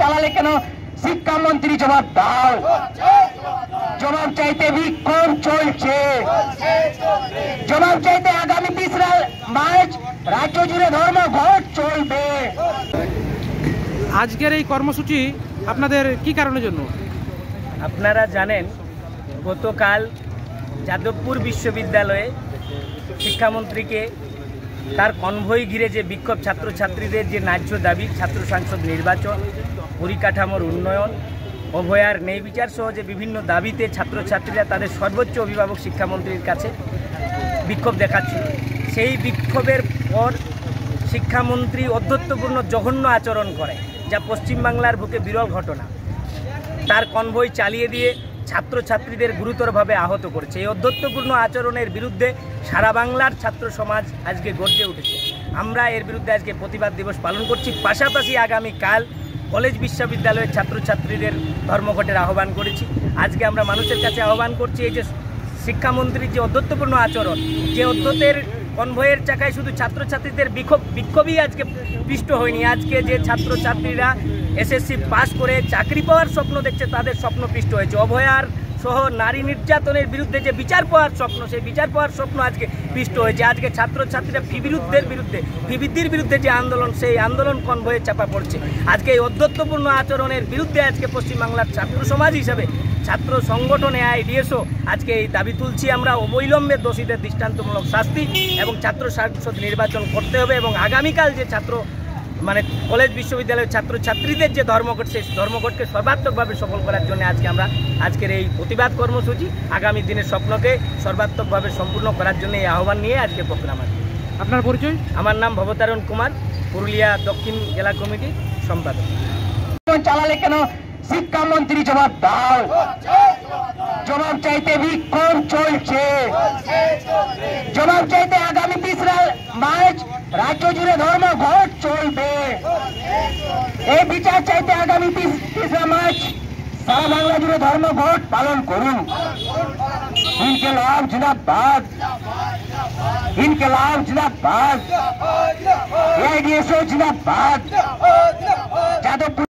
চালালে কেন? শিক্ষামন্ত্রী জবাব দাও। জবাব চাইতে বিক্ষোভ চলছে, জবাব চাইতে আগামী 3রা মার্চ রাজ্য জুড়ে ধর্মঘট চলবে। আজকের এই কর্মসূচি আপনাদের কি কারণের জন্য? আপনারা জানেন, গতকাল যাদবপুর বিশ্ববিদ্যালয়ে শিক্ষামন্ত্রীকে তার কনভয় ঘিরে যে বিক্ষোভ, ছাত্রছাত্রীদের যে ন্যায্য দাবি, ছাত্র সংসদ নির্বাচন, পরিকাঠামোর উন্নয়ন, অভয়ার ন্যায় বিচার সহ যে বিভিন্ন দাবিতে ছাত্রছাত্রীরা তাদের সর্বোচ্চ অভিভাবক শিক্ষামন্ত্রীর কাছে বিক্ষোভ দেখাচ্ছিল। সেই বিক্ষোভের পর শিক্ষামন্ত্রী অধ্যত্বপূর্ণ জঘন্য আচরণ করে, যা পশ্চিমবাংলার বুকে বিরল ঘটনা। তার কনভয় চালিয়ে দিয়ে ছাত্রছাত্রীদের গুরুতরভাবে আহত করেছে। এই অধ্যত্বপূর্ণ আচরণের বিরুদ্ধে সারা বাংলার ছাত্র সমাজ আজকে গর্জে উঠেছে। আমরা এর বিরুদ্ধে আজকে প্রতিবাদ দিবস পালন করছি। পাশাপাশি আগামীকাল কলেজ বিশ্ববিদ্যালয়ের ছাত্রছাত্রীদের ধর্মঘটের আহ্বান করেছি। আজকে আমরা মানুষের কাছে আহ্বান করছি, এই যে শিক্ষামন্ত্রীর যে অধ্যত্বপূর্ণ আচরণ, যে অধ্যতের কনভয়ের চাকায় শুধু ছাত্রছাত্রীদের বিক্ষোভই আজকে পিষ্ট হয়নি। আজকে যে ছাত্রছাত্রীরা এসএসসি পাস করে চাকরি পাওয়ার স্বপ্ন দেখছে, তাদের স্বপ্ন পিষ্ট হয়েছে। অভয়ার সহ নারী নির্যাতনের বিরুদ্ধে যে বিচার পাওয়ার স্বপ্ন, সেই বিচার পাওয়ার স্বপ্ন আজকে পিষ্ট হয়েছে। আজকে ছাত্রছাত্রীরা বিবৃতির বিরুদ্ধে যে আন্দোলন, সেই আন্দোলন কনভয়ে চাপা পড়ছে। আজকে এই অধ্যত্বপূর্ণ আচরণের বিরুদ্ধে আজকে পশ্চিমবাংলার ছাত্র সমাজ হিসাবে, ছাত্র সংগঠন এআইডিএসও আজকে এই দাবি তুলছি। আমরা অবৈলম্বে দোষীদের দৃষ্টান্তমূলক শাস্তি এবং ছাত্র সংসদ নির্বাচন করতে হবে, এবং আগামীকাল যে কলেজ বিশ্ববিদ্যালয়ের ছাত্রছাত্রীদের যে ধর্মঘট, সেই ধর্মঘটকে সর্বাত্মকভাবে সফল করার জন্য আজকের এই প্রতিবাদ কর্মসূচি, আগামী দিনের স্বপ্নকে সর্বাত্মকভাবে সম্পূর্ণ করার জন্য এই আহ্বান নিয়ে আজকে প্রোগ্রাম আছে। আপনার পরিচয়? আমার নাম ভবতারণ কুমার, পুরুলিয়া দক্ষিণ জেলা কমিটির সম্পাদক। চালালে কেন? শিক্ষামন্ত্রী জবাব দাও। জবাব চাইতে বিক্ষোভ চলছে, জবাব চাইতে আগামী 3রা মার্চ রাজ্য জুড়ে ধর্মঘট চলবে। এই বিচার চাইতে আগামী 3রা মার্চ সারা বাংলা জুড়ে ধর্মঘট পালন করুন। ইনকিলাব জিন্দাবাদ, ইনকিলাব জিন্দাবাদ, এআইডিএসও জিন্দাবাদ। যাদবপুর